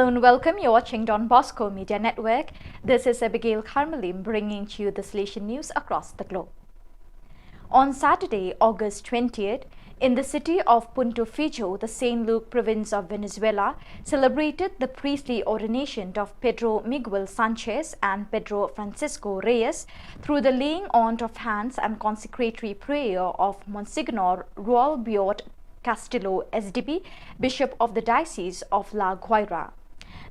Hello and welcome. You're watching Don Bosco Media Network. This is Abigail Carmelim bringing to you the Salesian news across the globe. On Saturday, August 20th, in the city of Punto Fijo, the St. Luke province of Venezuela celebrated the priestly ordination of Pedro Miguel Sanchez and Pedro Francisco Reyes through the laying on of hands and consecratory prayer of Monsignor Ruel Biot Castillo SDB, Bishop of the Diocese of La Guaira.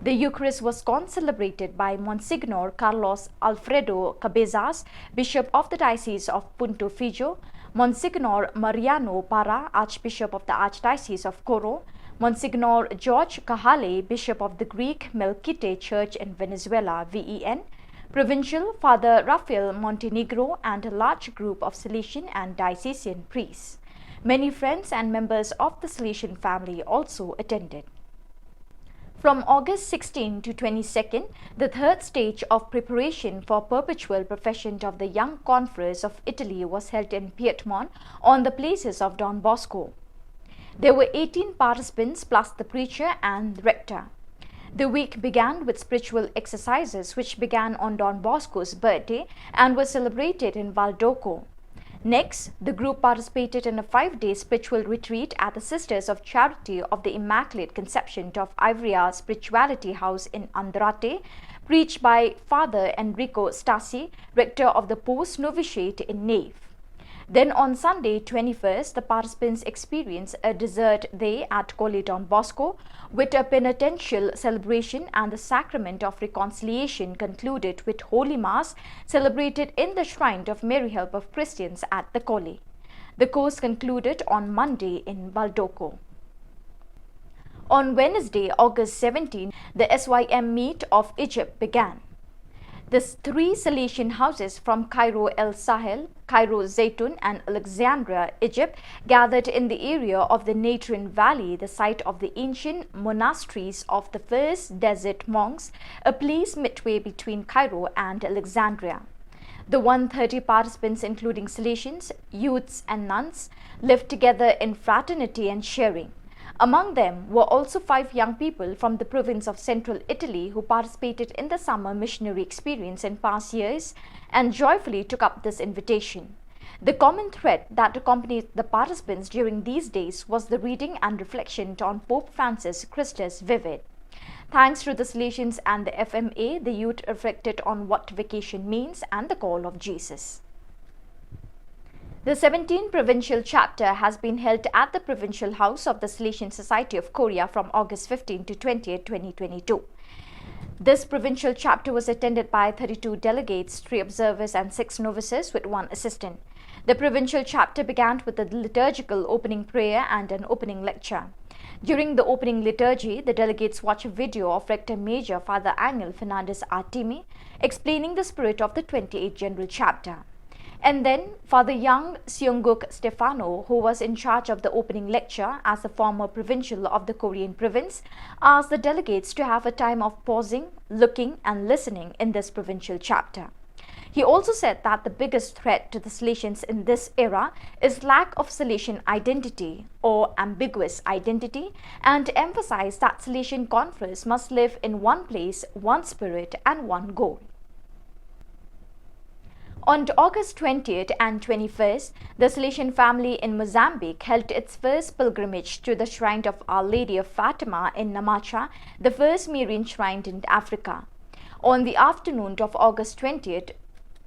The Eucharist was celebrated by Monsignor Carlos Alfredo Cabezas, Bishop of the Diocese of Punto Fijo, Monsignor Mariano Parra, Archbishop of the Archdiocese of Coro, Monsignor George Cajale, Bishop of the Greek Melkite Church in Venezuela, VEN, Provincial Father Rafael Montenegro, and a large group of Salesian and diocesan priests. Many friends and members of the Salesian family also attended. From August 16 to 22nd, the third stage of preparation for perpetual profession of the Young Conference of Italy was held in Piedmont on the places of Don Bosco. There were 18 participants plus the preacher and the rector. The week began with spiritual exercises which began on Don Bosco's birthday and were celebrated in Valdoco. Next, the group participated in a 5-day spiritual retreat at the Sisters of Charity of the Immaculate Conception of Ivrea Spirituality House in Andrate, preached by Father Enrico Stasi, rector of the post-novitiate in Nave. Then on Sunday 21st, the participants experienced a dessert day at Colle Don Bosco with a penitential celebration, and the sacrament of reconciliation concluded with Holy Mass celebrated in the Shrine of Mary Help of Christians at the Colle. The course concluded on Monday in Baldoco. On Wednesday, August 17, the SYM Meet of Egypt began. The 3 Salesian houses from Cairo El Sahel, Cairo Zaytun and Alexandria, Egypt, gathered in the area of the Natron Valley, the site of the ancient monasteries of the first desert monks, a place midway between Cairo and Alexandria. The 130 participants, including Salesians, youths and nuns, lived together in fraternity and sharing. Among them were also 5 young people from the province of central Italy who participated in the summer missionary experience in past years and joyfully took up this invitation. The common thread that accompanied the participants during these days was the reading and reflection on Pope Francis Christus Vivid. Thanks to the Salesians and the FMA, the youth reflected on what vacation means and the call of Jesus. The 17th Provincial Chapter has been held at the Provincial House of the Salesian Society of Korea from August 15 to 20, 2022. This Provincial Chapter was attended by 32 delegates, 3 observers and 6 novices with 1 assistant. The Provincial Chapter began with a liturgical opening prayer and an opening lecture. During the opening liturgy, the delegates watched a video of Rector Major Father Angel Fernandez Artimi explaining the spirit of the 28th General Chapter. And then Father Young Seongguk Stefano, who was in charge of the opening lecture as the former provincial of the Korean province, asked the delegates to have a time of pausing, looking and listening in this provincial chapter. He also said that the biggest threat to the Salesians in this era is lack of Salesian identity or ambiguous identity, and emphasized that Salesian Conference must live in one place, one spirit and one goal. On August 20th and 21st, the Salesian family in Mozambique held its first pilgrimage to the shrine of Our Lady of Fatima in Namacha, the first Marian shrine in Africa. On the afternoon of August 20th,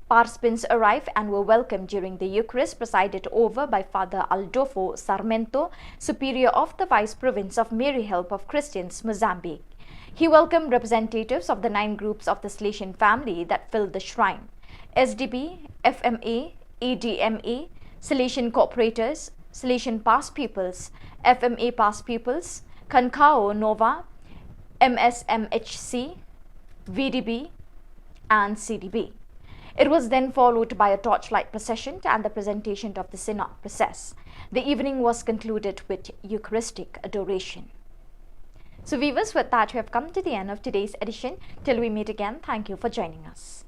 participants arrived and were welcomed during the Eucharist presided over by Father Aldolfo Sarmento, Superior of the Vice Province of Mary Help of Christians, Mozambique. He welcomed representatives of the 9 groups of the Salesian family that filled the shrine: SDB, FMA, ADMA, Salesian Cooperators, Salesian Past Pupils, FMA Past Pupils, Kankao Nova, MSMHC, VDB, and CDB. It was then followed by a torchlight procession and the presentation of the synod process. The evening was concluded with Eucharistic adoration. So viewers, with that we have come to the end of today's edition. Till we meet again, thank you for joining us.